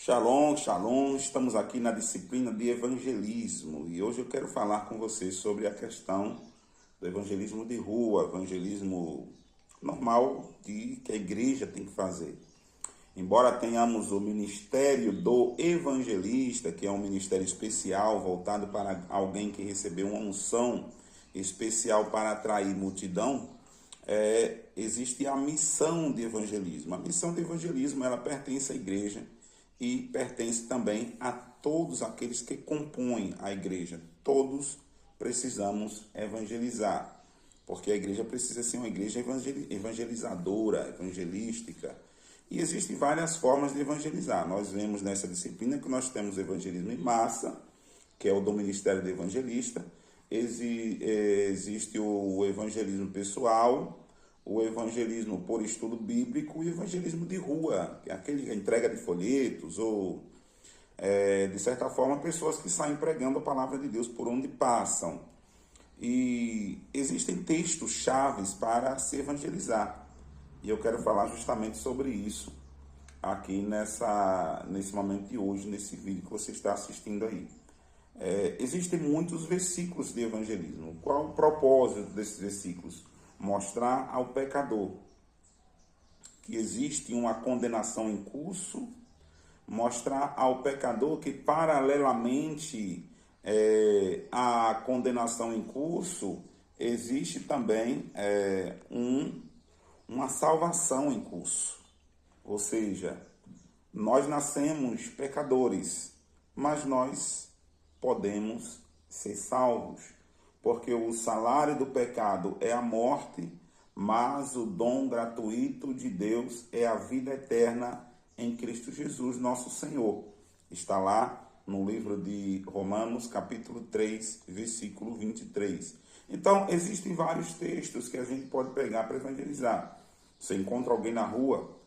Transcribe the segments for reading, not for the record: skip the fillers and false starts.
Shalom, shalom, estamos aqui na disciplina de evangelismo e hoje eu quero falar com vocês sobre a questão do evangelismo de rua, evangelismo normal que a igreja tem que fazer. Embora tenhamos o ministério do evangelista, que é um ministério especial voltado para alguém que recebeu uma unção especial para atrair multidão, existe a missão de evangelismo. A missão de evangelismo ela pertence à igreja e pertence também a todos aqueles que compõem a igreja. Todos precisamos evangelizar, porque a igreja precisa ser uma igreja evangelizadora, evangelística. E existem várias formas de evangelizar. Nós vemos nessa disciplina que nós temos o evangelismo em massa, que é o do ministério do evangelista. Existe o evangelismo pessoal, o evangelismo por estudo bíblico e o evangelismo de rua, que é aquele entrega de folhetos ou, de certa forma, pessoas que saem pregando a palavra de Deus por onde passam. E existem textos chaves para se evangelizar. E eu quero falar justamente sobre isso aqui nesse momento de hoje, nesse vídeo que você está assistindo aí. Existem muitos versículos de evangelismo. Qual o propósito desses versículos? Mostrar ao pecador que existe uma condenação em curso, mostrar ao pecador que paralelamente à condenação em curso, existe também uma salvação em curso. Ou seja, nós nascemos pecadores, mas nós podemos ser salvos. Porque o salário do pecado é a morte, mas o dom gratuito de Deus é a vida eterna em Cristo Jesus, nosso Senhor. Está lá no livro de Romanos, capítulo 3, versículo 23. Então, existem vários textos que a gente pode pegar para evangelizar. Você encontra alguém na rua,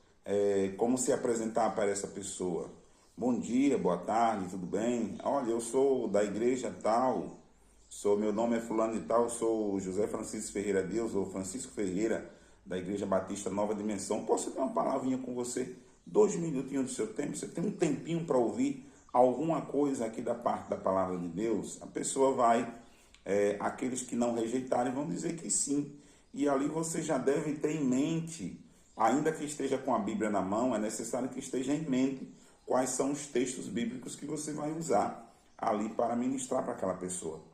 como se apresentar para essa pessoa? Bom dia, boa tarde, tudo bem? Olha, eu sou da igreja tal, meu nome é fulano e tal, sou José Francisco Ferreira Deus, ou Francisco Ferreira, da Igreja Batista Nova Dimensão. Posso ter uma palavrinha com você? 2 minutinhos do seu tempo? Você tem um tempinho para ouvir alguma coisa aqui da parte da palavra de Deus? A pessoa vai, aqueles que não rejeitarem vão dizer que sim. E ali você já deve ter em mente, ainda que esteja com a Bíblia na mão, é necessário que esteja em mente quais são os textos bíblicos que você vai usar ali para ministrar para aquela pessoa.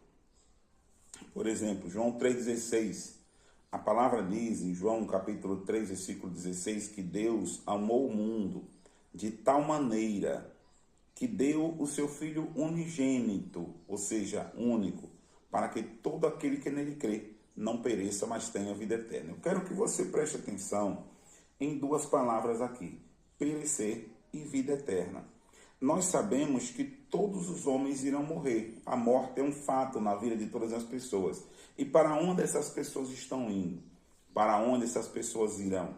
Por exemplo, João 3,16, a palavra diz em João capítulo 3, versículo 16, que Deus amou o mundo de tal maneira que deu o seu Filho unigênito, ou seja, único, para que todo aquele que nele crê não pereça, mas tenha vida eterna. Eu quero que você preste atenção em 2 palavras aqui, perecer e vida eterna. Nós sabemos que todos os homens irão morrer. A morte é um fato na vida de todas as pessoas. E para onde essas pessoas estão indo? Para onde essas pessoas irão?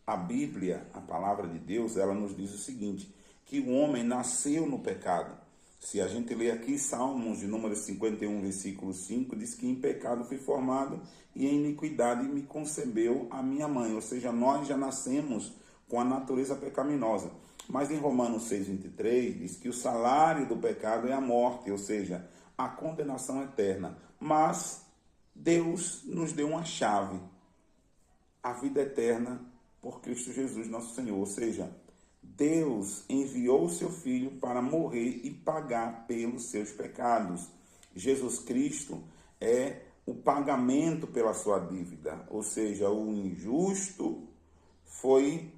A Bíblia, a palavra de Deus, ela nos diz o seguinte, que o homem nasceu no pecado. Se a gente ler aqui Salmos de número 51, versículo 5, diz que em pecado fui formado e em iniquidade me concebeu a minha mãe. Ou seja, nós já nascemos com a natureza pecaminosa. Mas em Romanos 6,23 diz que o salário do pecado é a morte, ou seja, a condenação eterna. Mas Deus nos deu uma chave, a vida eterna por Cristo Jesus, nosso Senhor. Ou seja, Deus enviou o seu Filho para morrer e pagar pelos seus pecados. Jesus Cristo é o pagamento pela sua dívida, ou seja, o injusto foi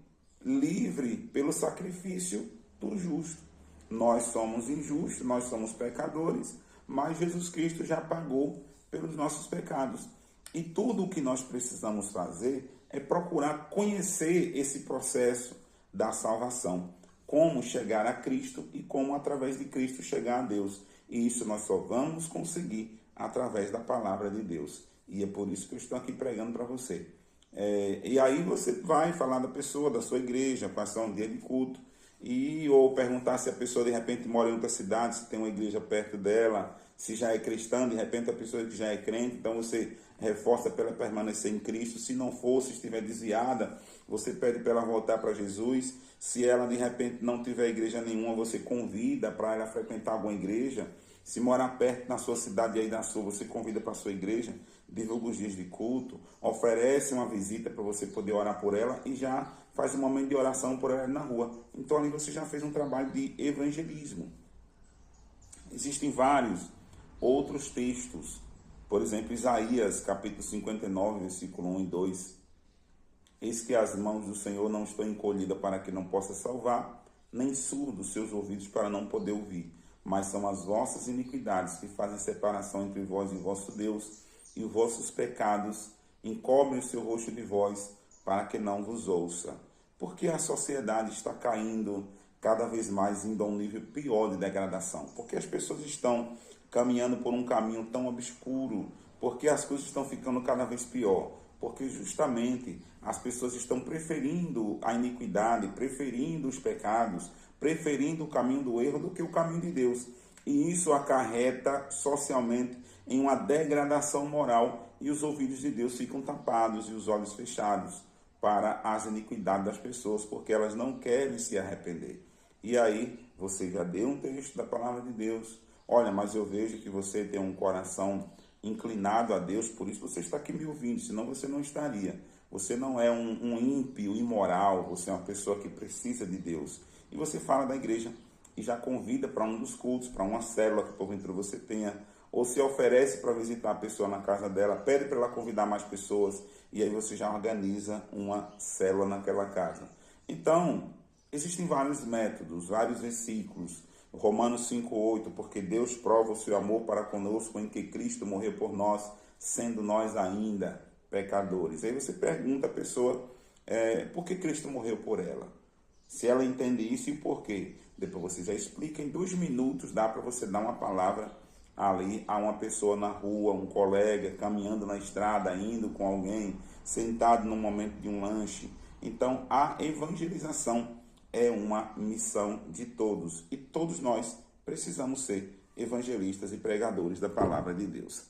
livre pelo sacrifício do justo. Nós somos injustos, nós somos pecadores, mas Jesus Cristo já pagou pelos nossos pecados. E tudo o que nós precisamos fazer é procurar conhecer esse processo da salvação, como chegar a Cristo e como através de Cristo chegar a Deus. E isso nós só vamos conseguir através da palavra de Deus. E é por isso que eu estou aqui pregando para você. E aí você vai falar da pessoa, da sua igreja, quais são o dia de culto, ou perguntar se a pessoa de repente mora em outra cidade, se tem uma igreja perto dela, se já é cristã, de repente a pessoa que já é crente, então você reforça para ela permanecer em Cristo. Se não for, se estiver desviada, você pede para ela voltar para Jesus. Se ela de repente não tiver igreja nenhuma, você convida para ela frequentar alguma igreja. Se morar perto na sua cidade e aí da sua, você convida para a sua igreja, divulga os dias de culto, oferece uma visita para você poder orar por ela e já faz um momento de oração por ela na rua. Então ali você já fez um trabalho de evangelismo. Existem vários outros textos, por exemplo, Isaías capítulo 59, versículo 1 e 2. Eis que as mãos do Senhor não estão encolhidas para que não possa salvar, nem surdos seus ouvidos para não poder ouvir. Mas são as vossas iniquidades que fazem separação entre vós e vosso Deus, e os vossos pecados encobrem o seu rosto de vós, para que não vos ouça. Porque a sociedade está caindo cada vez mais indo a um nível pior de degradação. Porque as pessoas estão caminhando por um caminho tão obscuro, porque as coisas estão ficando cada vez pior. Porque justamente as pessoas estão preferindo a iniquidade, preferindo os pecados, preferindo o caminho do erro do que o caminho de Deus. E isso acarreta socialmente em uma degradação moral e os ouvidos de Deus ficam tapados e os olhos fechados para as iniquidades das pessoas, porque elas não querem se arrepender. E aí, você já deu um texto da palavra de Deus. Olha, mas eu vejo que você tem um coração inclinado a Deus, por isso você está aqui me ouvindo, senão você não estaria. Você não é um ímpio, imoral, você é uma pessoa que precisa de Deus. E você fala da igreja e já convida para um dos cultos, para uma célula que porventura você tenha, ou se oferece para visitar a pessoa na casa dela, pede para ela convidar mais pessoas, e aí você já organiza uma célula naquela casa. Então, existem vários métodos, vários versículos. Romanos 5,8, porque Deus prova o seu amor para conosco em que Cristo morreu por nós, sendo nós ainda pecadores. Aí você pergunta à pessoa, por que Cristo morreu por ela? Se ela entende isso e o porquê. Depois você já explica, em 2 minutos dá para você dar uma palavra ali a uma pessoa na rua, um colega, caminhando na estrada, indo com alguém, sentado no momento de um lanche. Então, a evangelização é uma missão de todos. E todos nós precisamos ser evangelistas e pregadores da palavra de Deus.